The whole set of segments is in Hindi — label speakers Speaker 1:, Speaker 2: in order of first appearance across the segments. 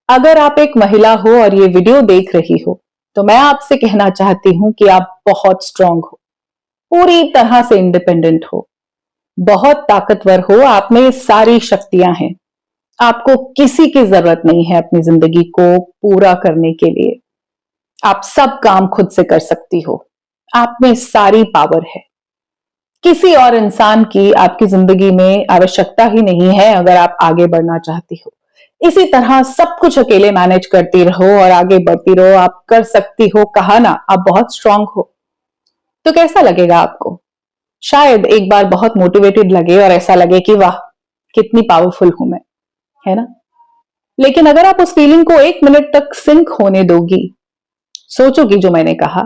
Speaker 1: अगर आप एक महिला हो और ये वीडियो देख रही हो, तो मैं आपसे कहना चाहती हूँ कि आप बहुत स्ट्रांग हो, पूरी तरह से इंडिपेंडेंट हो, बहुत ताकतवर हो, आप में सारी शक्तियां हैं। आपको किसी की जरूरत नहीं है अपनी जिंदगी को पूरा करने के लिए। आप सब काम खुद से कर सकती हो। आप में सारी पावर है। किसी और इंसान की आपकी जिंदगी में आवश्यकता ही नहीं है अगर आप आगे बढ़ना चाहती हो। इसी तरह सब कुछ अकेले मैनेज करती रहो और आगे बढ़ती रहो। आप कर सकती हो, कहा ना, आप बहुत स्ट्रांग हो। तो कैसा लगेगा आपको? शायद एक बार बहुत मोटिवेटेड लगे और ऐसा लगे कि वाह, कितनी पावरफुल हूं मैं, है ना? लेकिन अगर आप उस फीलिंग को 1 मिनट तक सिंक होने दोगी, सोचोगी जो मैंने कहा,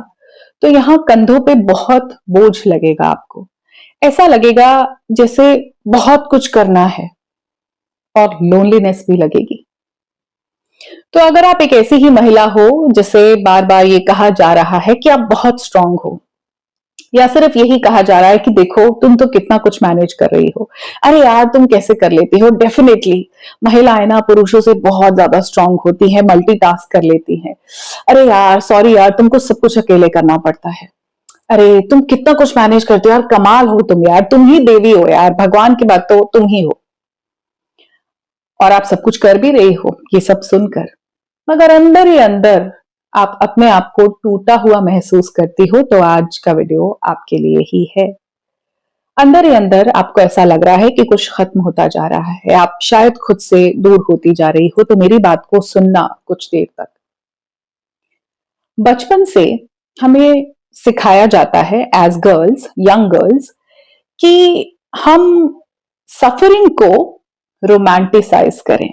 Speaker 1: तो यहां कंधों पे बहुत बोझ लगेगा आपको। ऐसा लगेगा जैसे बहुत कुछ करना है और लोनलीनेस भी लगेगी। तो अगर आप एक ऐसी ही महिला हो जिसे बार बार ये कहा जा रहा है कि आप बहुत स्ट्रांग हो, या सिर्फ यही कहा जा रहा है कि देखो तुम तो कितना कुछ मैनेज कर रही हो, अरे यार तुम कैसे कर लेती हो, डेफिनेटली महिलाएं ना पुरुषों से बहुत ज्यादा स्ट्रांग होती हैं, मल्टीटास्क कर लेती हैं। अरे यार सॉरी यार, तुमको सब कुछ अकेले करना पड़ता है। अरे तुम कितना कुछ मैनेज करते हो यार, कमाल हो तुम यार, तुम ही देवी हो यार, भगवान की बात तो तुम ही हो। और आप सब कुछ कर भी रही हो ये सब सुनकर, मगर अंदर ही अंदर आप अपने आप को टूटा हुआ महसूस करती हो। तो आज का वीडियो आपके लिए ही है। अंदर ही अंदर आपको ऐसा लग रहा है कि कुछ खत्म होता जा रहा है, आप शायद खुद से दूर होती जा रही हो। तो मेरी बात को सुनना कुछ देर तक। बचपन से हमें सिखाया जाता है एज गर्ल्स, यंग गर्ल्स, कि हम सफरिंग को रोमांटिसाइज करें।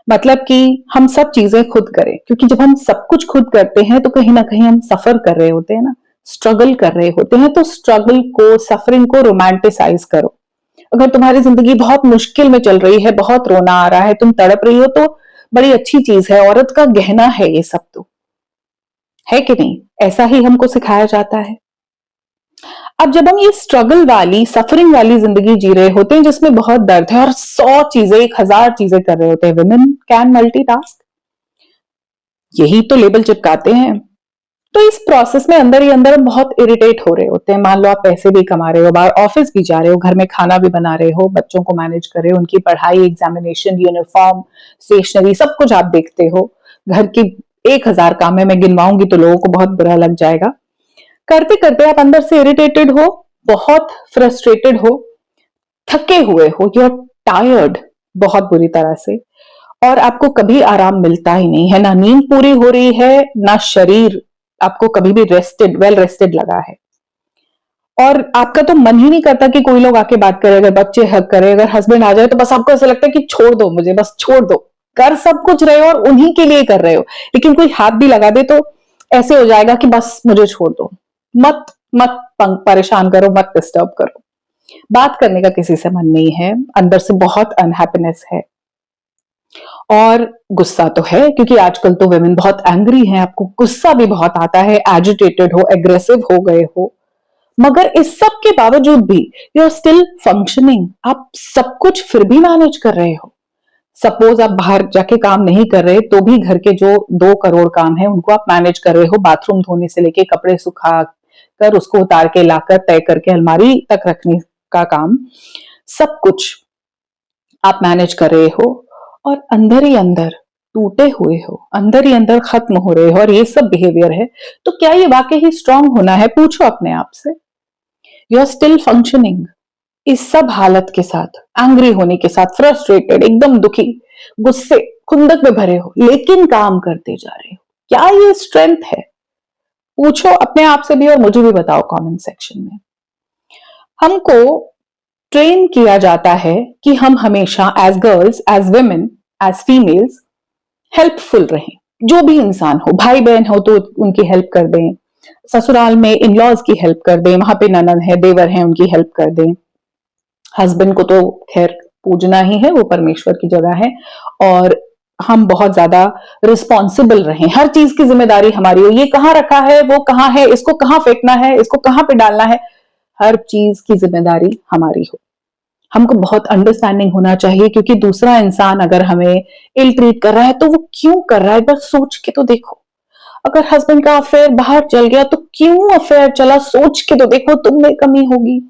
Speaker 1: मतलब कि हम सब चीजें खुद करें, क्योंकि जब हम सब कुछ खुद करते हैं तो कहीं ना कहीं हम सफर कर रहे होते हैं ना, स्ट्रगल कर रहे होते हैं। तो स्ट्रगल को, सफरिंग को रोमांटिसाइज करो। अगर तुम्हारी जिंदगी बहुत मुश्किल में चल रही है, बहुत रोना आ रहा है, तुम तड़प रही हो, तो बड़ी अच्छी चीज है, औरत का गहना है ये सब। तो है कि नहीं? ऐसा ही हमको सिखाया जाता है। अब जब हम ये स्ट्रगल वाली, सफरिंग वाली जिंदगी जी रहे होते हैं जिसमें बहुत दर्द है और 100 चीजें, 1000 चीजें कर रहे होते हैं, वुमेन कैन मल्टीटास्क, यही तो लेबल चिपकाते हैं। तो इस प्रोसेस में अंदर ही अंदर हम बहुत इरिटेट हो रहे होते हैं। मान लो आप पैसे भी कमा रहे हो, बाहर ऑफिस भी जा रहे हो, घर में खाना भी बना रहे हो, बच्चों को मैनेज कर रहे हो, उनकी पढ़ाई, एग्जामिनेशन, यूनिफॉर्म, स्टेशनरी, सब कुछ आप देखते हो। घर की 1000 काम है, मैं गिनवाऊंगी तो लोगों को बहुत बुरा लग जाएगा। करते करते आप अंदर से इरिटेटेड हो, बहुत फ्रस्ट्रेटेड हो, थके हुए हो, यू आर टायर्ड बहुत बुरी तरह से। और आपको कभी आराम मिलता ही नहीं है, ना नींद पूरी हो रही है, ना शरीर आपको कभी भी रेस्टेड, वेल रेस्टेड लगा है। और आपका तो मन ही नहीं करता कि कोई लोग आके बात करे, अगर बच्चे हक करे, अगर हस्बैंड आ जाए तो बस आपको ऐसा लगता है कि छोड़ दो मुझे, बस छोड़ दो। कर सब कुछ रहे हो और उन्हीं के लिए कर रहे हो, लेकिन कोई हाथ भी लगा दे तो ऐसे हो जाएगा कि बस मुझे छोड़ दो, मत मत परेशान करो, मत डिस्टर्ब करो। बात करने का किसी से मन नहीं है, अंदर से बहुत अनहैप्पीनेस है। और गुस्सा तो है, क्योंकि आजकल तो वुमेन बहुत एंग्री हैं, आपको गुस्सा भी बहुत आता है, एजिटेटेड हो, एग्रेसिव हो गए हो। मगर इस सब के बावजूद भी यू आर स्टिल फंक्शनिंग, आप सब कुछ फिर भी मैनेज कर रहे हो। सपोज आप बाहर जाके काम नहीं कर रहे तो भी घर के जो 2 करोड़ काम है उनको आप मैनेज कर रहे हो। बाथरूम धोने से लेके कपड़े सुखा कर उसको उतार के लाकर तय करके अलमारी तक रखने का काम, सब कुछ आप मैनेज कर रहे हो। और अंदर ही अंदर टूटे हुए हो, अंदर ही अंदर खत्म हो रहे हो, और ये सब बिहेवियर है। तो क्या ये वाकई ही स्ट्रांग होना है? पूछो अपने आप से। यू आर स्टिल फंक्शनिंग इस सब हालत के साथ, एंग्री होने के साथ, फ्रस्ट्रेटेड, एकदम दुखी, गुस्से, खुंदक में भरे हो, लेकिन काम करते जा रहे हो। क्या ये स्ट्रेंथ है? पूछो अपने आप से भी और मुझे भी बताओ कमेंट सेक्शन में। हमको ट्रेन किया जाता है कि हम हमेशा as girls, as women, as females helpful रहें। जो भी इंसान हो, भाई बहन हो तो उनकी हेल्प कर दें, ससुराल में इन लॉज की हेल्प कर दें, वहां पे ननद है, देवर है, उनकी हेल्प कर दें। हस्बैंड को तो खैर पूजना ही है, वो परमेश्वर की जगह है। और हम बहुत ज्यादा रिस्पॉन्सिबल रहें, हर चीज की जिम्मेदारी हमारी हो। ये कहाँ रखा है, वो कहाँ है, इसको कहाँ फेंकना है, इसको कहाँ पे डालना है, हर चीज की जिम्मेदारी हमारी हो। हमको बहुत अंडरस्टैंडिंग होना चाहिए, क्योंकि दूसरा इंसान अगर हमें इल ट्रीट कर रहा है तो वो क्यों कर रहा है, एक बार सोच के तो देखो। अगर हस्बैंड का अफेयर बाहर चल गया तो क्यों अफेयर चला, सोच के तो देखो, तुम में कमी होगी।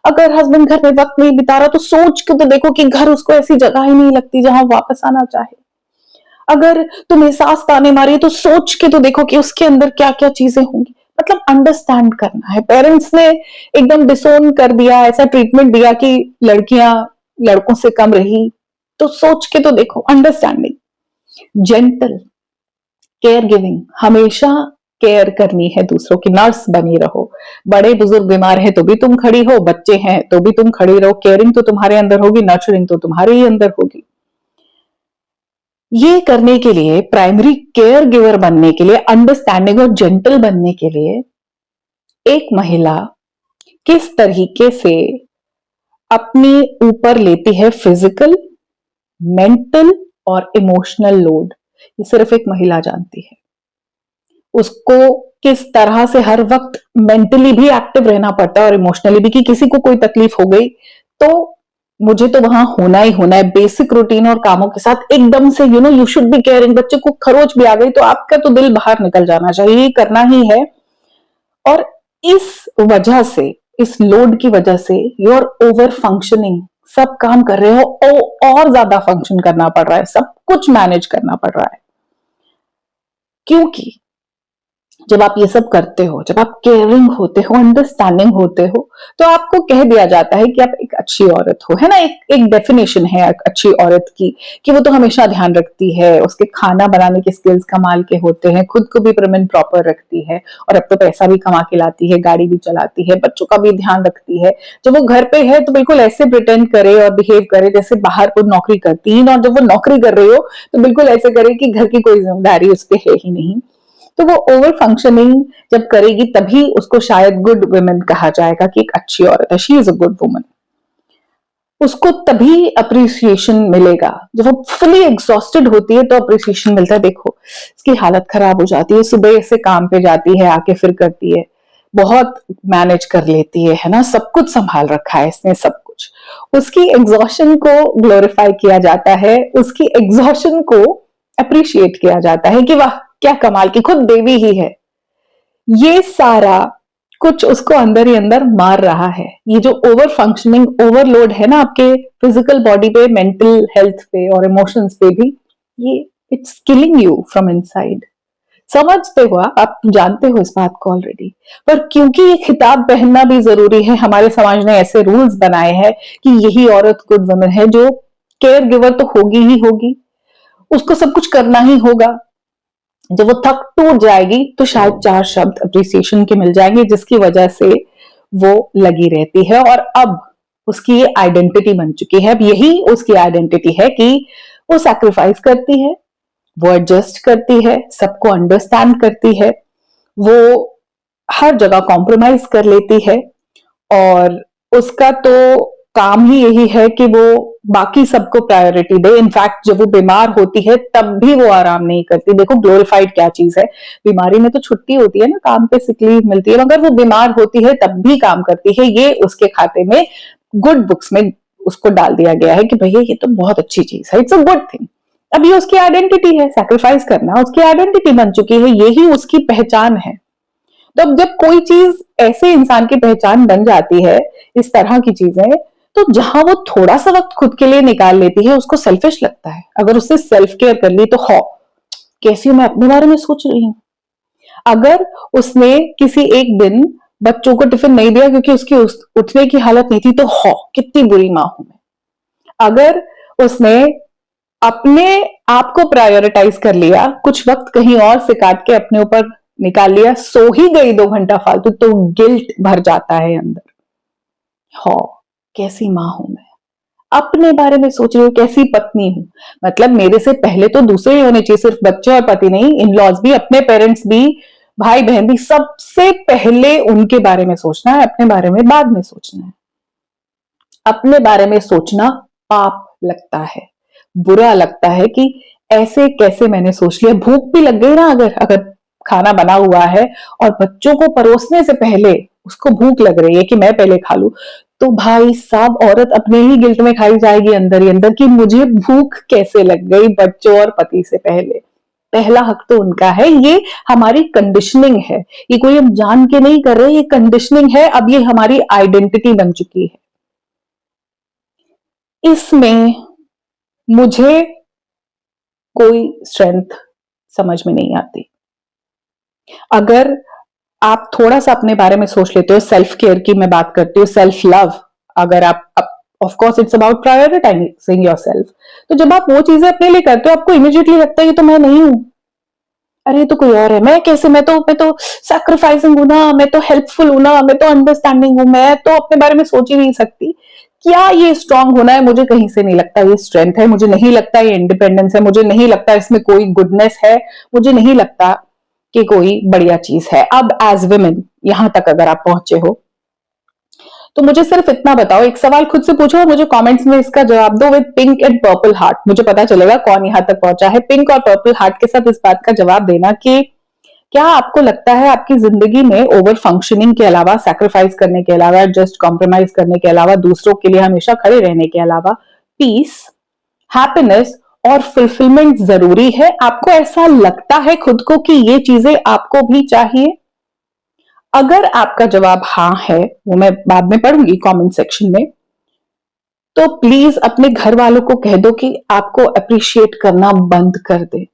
Speaker 1: अगर हस्बैंड घर में वक्त नहीं बिता रहा तो सोच के तो देखो कि घर उसको ऐसी जगह ही नहीं लगती जहां वापस आना चाहे। अगर तुम्हें सास ताने मारी तो सोच के तो देखो कि उसके अंदर क्या क्या चीजें होंगी। मतलब अंडरस्टैंड करना है। पेरेंट्स ने एकदम डिसोन कर दिया, ऐसा ट्रीटमेंट दिया कि लड़कियां लड़कों से कम रही, तो सोच के तो देखो। अंडरस्टैंडिंग, जेंटल, केयर गिविंग, हमेशा केयर करनी है दूसरों की, नर्स बनी रहो। बड़े बुजुर्ग बीमार हैं तो भी तुम खड़ी हो, बच्चे हैं तो भी तुम खड़ी रहो। केयरिंग तो तुम्हारे अंदर होगी, नर्चरिंग तो तुम्हारे ही अंदर होगी। ये करने के लिए, प्राइमरी केयर गिवर बनने के लिए, अंडरस्टैंडिंग और जेंटल बनने के लिए, एक महिला किस तरीके से अपनी ऊपर लेती है फिजिकल, मेंटल और इमोशनल लोड, ये सिर्फ एक महिला जानती है। उसको किस तरह से हर वक्त मेंटली भी एक्टिव रहना पड़ता है और इमोशनली भी, कि किसी को कोई तकलीफ हो गई तो मुझे तो वहां होना ही होना है। बेसिक रूटीन और कामों के साथ एकदम से यू शुड बी केयरिंग। बच्चे को खरोच भी आ गई तो आपका तो दिल बाहर निकल जाना चाहिए, ये करना ही है। और इस वजह से, इस लोड की वजह से यू आर ओवर फंक्शनिंग, सब काम कर रहे हो और ज्यादा फंक्शन करना पड़ रहा है, सब कुछ मैनेज करना पड़ रहा है। क्योंकि जब आप ये सब करते हो, जब आप केयरिंग होते हो, अंडरस्टैंडिंग होते हो, तो आपको कह दिया जाता है कि आप एक अच्छी औरत हो, है ना। एक डेफिनेशन है एक अच्छी औरत की, कि वो तो हमेशा ध्यान रखती है, उसके खाना बनाने के स्किल्स कमाल के होते हैं, खुद को भी प्रिम एंड प्रॉपर रखती है, और अब तो पैसा भी कमा के लाती है, गाड़ी भी चलाती है, बच्चों का भी ध्यान रखती है। जब वो घर पे है तो बिल्कुल ऐसे प्रिटेंड करे और बिहेव करे जैसे बाहर कोई नौकरी करती है, और जब वो नौकरी कर रही हो तो बिल्कुल ऐसे करे कि घर की कोई जिम्मेदारी उस पर है ही नहीं। तो वो ओवर फंक्शनिंग जब करेगी तभी उसको शायद गुड वुमेन कहा जाएगा, कि एक अच्छी औरत है, she is a good woman. उसको तभी अप्रिसिएशन मिलेगा जब वो फुली एग्जॉस्टेड होती है, तो अप्रिसिएशन मिलता है। देखो इसकी हालत खराब हो जाती है, सुबह से काम पे जाती है, आके फिर करती है, बहुत मैनेज कर लेती है ना, सब कुछ संभाल रखा है इसने, सब कुछ। उसकी एग्जॉशन को ग्लोरीफाई किया जाता है, उसकी एग्जॉशन को अप्रिशिएट किया जाता है कि वाह क्या कमाल की, खुद देवी ही है। ये सारा कुछ उसको अंदर ही अंदर मार रहा है। ये जो ओवर फंक्शनिंग, ओवरलोड है ना आपके फिजिकल बॉडी पे, मेंटल हेल्थ पे और इमोशंस पे भी, ये it's killing you from inside. समझते हो आप जानते हो इस बात को ऑलरेडी, पर क्योंकि ये खिताब पहनना भी जरूरी है, हमारे समाज ने ऐसे रूल्स बनाए हैं कि यही औरत गुड वुमन है, जो केयर गिवर तो होगी ही होगी, उसको सब कुछ करना ही होगा। जब वो थक टूट जाएगी तो शायद चार शब्द अप्रिसिएशन के मिल जाएंगे, जिसकी वजह से वो लगी रहती है। और अब उसकी ये आइडेंटिटी बन चुकी है, अब यही उसकी आइडेंटिटी है कि वो सैक्रिफाइस करती है, वो एडजस्ट करती है, सबको अंडरस्टैंड करती है, वो हर जगह कॉम्प्रोमाइज कर लेती है। और उसका तो काम ही यही है कि वो बाकी सबको प्रायोरिटी दे। इनफैक्ट जब वो बीमार होती है तब भी वो आराम नहीं करती। देखो ग्लोरीफाइड क्या चीज है, बीमारी में तो छुट्टी होती है ना, काम पे सिक लीव मिलती है, मगर वो बीमार होती है तब भी काम करती है। ये उसके खाते में गुड बुक्स में उसको डाल दिया गया है कि भैया ये तो बहुत अच्छी चीज है, इट्स अ गुड थिंग। अब ये उसकी आइडेंटिटी है, सैक्रिफाइस करना उसकी आइडेंटिटी बन चुकी है, यही उसकी पहचान है। तो अब जब कोई चीज ऐसे इंसान की पहचान बन जाती है, इस तरह की चीजें, तो जहां वो थोड़ा सा वक्त खुद के लिए निकाल लेती है उसको सेल्फिश लगता है। अगर उससे सेल्फ केयर कर ली तो हो, कैसी हूं मैं अपने बारे में सोच रही हूं। अगर उसने किसी एक दिन बच्चों को टिफिन नहीं दिया क्योंकि उसकी उठने की हालत नहीं थी, तो हो कितनी बुरी मां हूं मैं। अगर उसने अपने आप को प्रायोरिटाइज कर लिया, कुछ वक्त कहीं और से काट के अपने ऊपर निकाल लिया, सो ही गई 2 घंटा फालतू, तो गिल्ट भर जाता है अंदर। हो कैसी मां हूं मैं, अपने बारे में सोच रही हूँ, कैसी पत्नी हूं। मतलब मेरे से पहले तो दूसरे ही होने चाहिए, सिर्फ बच्चे और पति नहीं, इन लॉज भी, अपने पेरेंट्स भी, भाई बहन भी, सबसे पहले उनके बारे में सोचना है, अपने बारे में बाद में सोचना है। अपने बारे में सोचना पाप लगता है, बुरा लगता है कि ऐसे कैसे मैंने सोच लिया। भूख भी लग गई ना, अगर अगर खाना बना हुआ है और बच्चों को परोसने से पहले उसको भूख लग रही है कि मैं पहले खा लूं, तो भाई साहब औरत अपने ही गिल्ट में खाई जाएगी अंदर ही अंदर कि मुझे भूख कैसे लग गई बच्चों और पति से पहले। पहला हक तो उनका है। ये हमारी कंडीशनिंग है, ये कोई हम जान के नहीं कर रहे, ये कंडीशनिंग है। अब ये हमारी आइडेंटिटी बन चुकी है। इसमें मुझे कोई स्ट्रेंथ समझ में नहीं आती। अगर आप थोड़ा सा अपने बारे में सोच लेते हो, सेल्फ केयर की मैं बात करती हूँ, सेल्फ लव, अगर आप of course it's about prioritising yourself. तो जब आप वो चीजें अपने लिए करते हो, आपको इमीडिएटली लगता है ये तो मैं नहीं हूं, अरे ये तो कोई और है, मैं कैसे, मैं तो सैक्रिफाइसिंग हूं ना, मैं तो हेल्पफुल हूं ना, मैं तो अंडरस्टैंडिंग हूं, मैं तो अपने बारे में सोच ही नहीं सकती। क्या ये स्ट्रांग होना है? मुझे कहीं से नहीं लगता ये स्ट्रेंथ है, मुझे नहीं लगता ये इंडिपेंडेंस है, मुझे नहीं लगता इसमें कोई गुडनेस है, मुझे नहीं लगता कि कोई बढ़िया चीज है। अब एज वुमेन यहां तक अगर आप पहुंचे हो तो मुझे सिर्फ इतना बताओ, एक सवाल खुद से पूछो और मुझे कमेंट्स में इसका जवाब दो with pink and purple heart. मुझे पता चलेगा कौन यहां तक पहुंचा है। पिंक और पर्पल हार्ट के साथ इस बात का जवाब देना कि क्या आपको लगता है आपकी जिंदगी में ओवर फंक्शनिंग के अलावा, सैक्रिफाइस करने के अलावा, जस्ट कॉम्प्रोमाइज करने के अलावा, दूसरों के लिए हमेशा खड़े रहने के अलावा पीस, हैप्पीनेस और फुलफिलमेंट जरूरी है? आपको ऐसा लगता है खुद को कि ये चीजें आपको भी चाहिए? अगर आपका जवाब हाँ है, वो मैं बाद में पढ़ूंगी कमेंट सेक्शन में, तो प्लीज अपने घर वालों को कह दो कि आपको अप्रिशिएट करना बंद कर दे।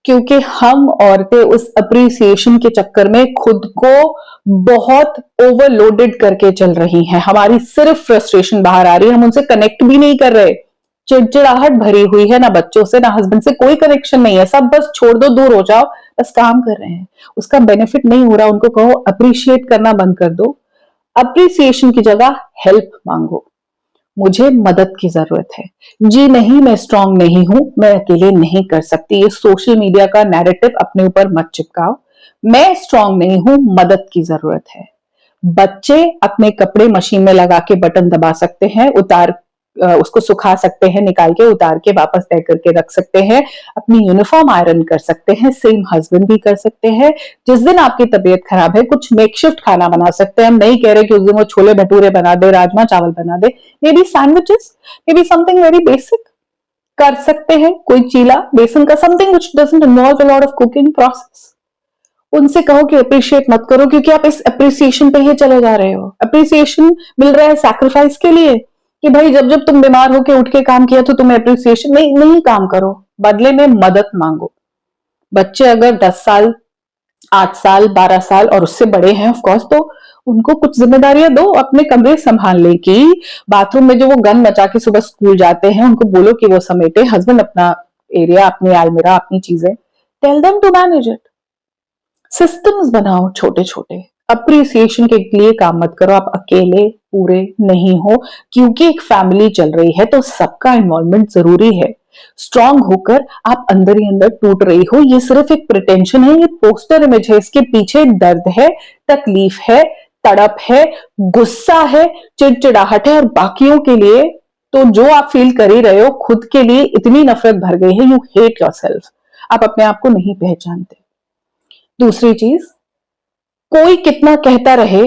Speaker 1: क्योंकि हम औरतें उस अप्रिसिएशन के चक्कर में खुद को बहुत ओवरलोडेड करके चल रही हैं। हमारी सिर्फ फ्रस्ट्रेशन बाहर आ रही है, हम उनसे कनेक्ट भी नहीं कर रहे। चिड़चिड़ाहट भरी हुई है, ना बच्चों से ना हस्बैंड से कोई कनेक्शन नहीं है, सब बस छोड़ दो, दूर हो जाओ, बस काम कर रहे हैं, उसका बेनिफिट नहीं हो रहा। उनको कहो अप्रिशिएट करना बंद कर दो, अप्रिसिएशन की जगह हेल्प मांगो। मुझे मदद की जरूरत है, जी नहीं मैं स्ट्रांग नहीं हूं, मैं अकेले नहीं कर सकती। ये सोशल मीडिया का नैरेटिव अपने ऊपर मत चिपकाओ। मैं स्ट्रांग नहीं हूं, मदद की जरूरत है। बच्चे अपने कपड़े मशीन में लगा के बटन दबा सकते हैं, उसको सुखा सकते हैं, निकाल के उतार के वापस तय करके रख सकते हैं, अपनी यूनिफॉर्म आयरन कर सकते हैं, सेम हस्बैंड भी कर सकते हैं। जिस दिन आपकी तबीयत खराब है, कुछ मेकशिफ्ट खाना बना सकते हैं। हम नहीं कह रहे कि उस दिन वो छोले भटूरे बना दे, राजमा चावल बना दे, maybe sandwiches, maybe something very basic कर सकते हैं। कोई चीला बेसन का, something which doesn't involve a lot of cooking process. उनसे कहो कि अप्रिशिएट मत करो, क्योंकि आप इस अप्रिसिएशन पे ही चले जा रहे हो। अप्रिसिएशन मिल रहा है सैक्रिफाइस के लिए कि भाई जब जब तुम बीमार होके उठ के काम किया तो तुम्हें अप्रिसिएशन नहीं, नहीं काम करो, बदले में मदद मांगो। बच्चे अगर 10 साल, 8 साल, 12 साल और उससे बड़े हैं ऑफ कोर्स, तो उनको कुछ जिम्मेदारियां दो, अपने कमरे संभालने की। बाथरूम में जो वो गन मचा के सुबह स्कूल जाते हैं, उनको बोलो कि वो समेटे, हस्बैंड अपना एरिया, अपनी अलमीरा, अपनी चीजें, tell them to manage it. Systems बनाओ छोटे छोटे। अप्रिसिएशन के लिए काम मत करो, आप अकेले पूरे नहीं हो। क्योंकि एक फैमिली चल रही है तो सबका इन्वॉल्वमेंट जरूरी है। स्ट्रांग होकर आप अंदर ही अंदर टूट रही हो, ये सिर्फ एक प्रिटेंशन है, ये पोस्टर इमेज है। इसके पीछे दर्द है, तकलीफ है, तड़प है, गुस्सा है, चिड़चिड़ाहट है। और बाकियों के लिए तो जो आप फील कर ही रहे हो, खुद के लिए इतनी नफरत भर गई है, यू हेट योरसेल्फ। आप अपने आप को नहीं पहचानते। दूसरी चीज, कोई कितना कहता रहे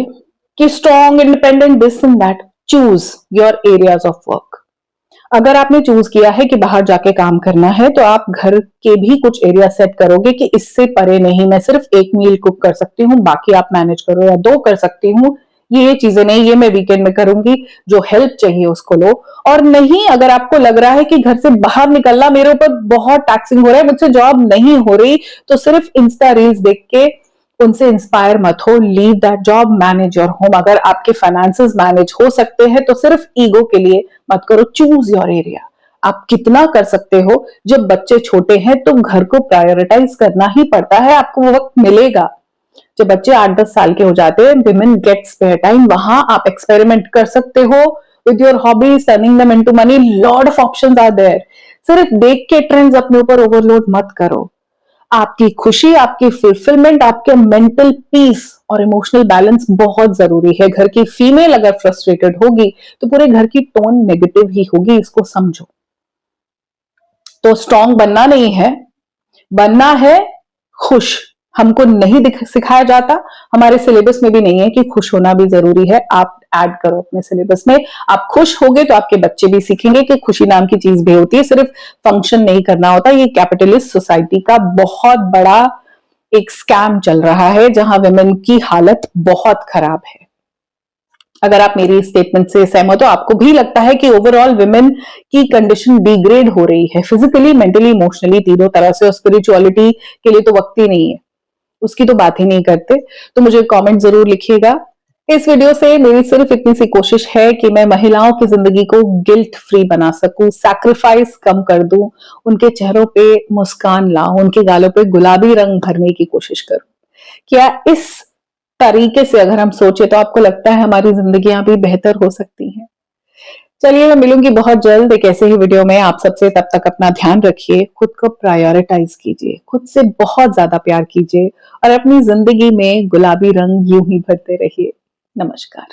Speaker 1: कि strong, independent, this and that, choose your areas of work. अगर आपने चूज किया है कि बाहर जाके काम करना है, तो आप घर के भी कुछ एरिया सेट करोगे कि इससे परे नहीं, मैं सिर्फ एक मील कुक कर सकती हूँ, बाकी आप मैनेज करो, या 2 कर सकती हूँ, ये चीजें नहीं, ये मैं वीकेंड में करूंगी, जो हेल्प चाहिए उसको लो। और नहीं, अगर आपको लग रहा है कि घर से बाहर निकलना मेरे ऊपर बहुत टैक्सिंग हो रहा है, मुझसे जॉब नहीं हो रही, तो सिर्फ इंस्टा रील्स देख के उनसे इंस्पायर मत हो। Leave that job, manage your home. अगर आपके फाइनेंसेस मैनेज हो सकते हैं तो सिर्फ ईगो के लिए मत करो, चूज योर एरिया। आप कितना कर सकते हो? जब बच्चे छोटे हैं तो घर को प्रायोरिटाइज करना ही पड़ता है, आपको वो वक्त मिलेगा। जब बच्चे 8-10 साल के हो जाते हैं, विमेन गेट स्पेयर टाइम, वहां आप एक्सपेरिमेंट कर सकते हो with your hobbies, turning them into money. Lot of options are there. सिर्फ देख के ट्रेंड्स अपने ऊपर ओवरलोड मत करो। आपकी खुशी, आपकी फुलफिलमेंट, आपके मेंटल पीस और इमोशनल बैलेंस बहुत जरूरी है। घर की फीमेल अगर फ्रस्ट्रेटेड होगी तो पूरे घर की टोन नेगेटिव ही होगी, इसको समझो। तो स्ट्रांग बनना नहीं है, बनना है खुश, हमको नहीं सिखाया जाता, हमारे सिलेबस में भी नहीं है कि खुश होना भी जरूरी है। आप ऐड करो अपने सिलेबस में। आप खुश होगे तो आपके बच्चे भी सीखेंगे कि खुशी नाम की चीज भी होती है, सिर्फ फंक्शन नहीं करना होता। ये कैपिटलिस्ट सोसाइटी का बहुत बड़ा एक स्कैम चल रहा है जहां वुमेन की हालत बहुत खराब है। अगर आप मेरी स्टेटमेंट से सहमत हो, आपको भी लगता है कि ओवरऑल वुमेन की कंडीशन डिग्रेड हो रही है फिजिकली, मेंटली, इमोशनली, तीनों तरह से, और स्पिरिचुअलिटी के लिए तो वक्त ही नहीं है, उसकी तो बात ही नहीं करते, तो मुझे कमेंट जरूर लिखिएगा। इस वीडियो से मेरी सिर्फ इतनी सी कोशिश है कि मैं महिलाओं की जिंदगी को गिल्ट फ्री बना सकूं, सैक्रिफाइस कम कर दूं, उनके चेहरों पे मुस्कान लाऊं, उनके गालों पे गुलाबी रंग भरने की कोशिश करूं। क्या इस तरीके से अगर हम सोचे तो आपको लगता है हमारी जिंदगियां भी बेहतर हो सकती हैं? चलिए, मैं मिलूंगी बहुत जल्द एक ऐसे ही वीडियो में आप सबसे। तब तक अपना ध्यान रखिए, खुद को प्रायोरिटाइज कीजिए, खुद से बहुत ज्यादा प्यार कीजिए और अपनी जिंदगी में गुलाबी रंग यूं ही भरते रहिए। नमस्कार।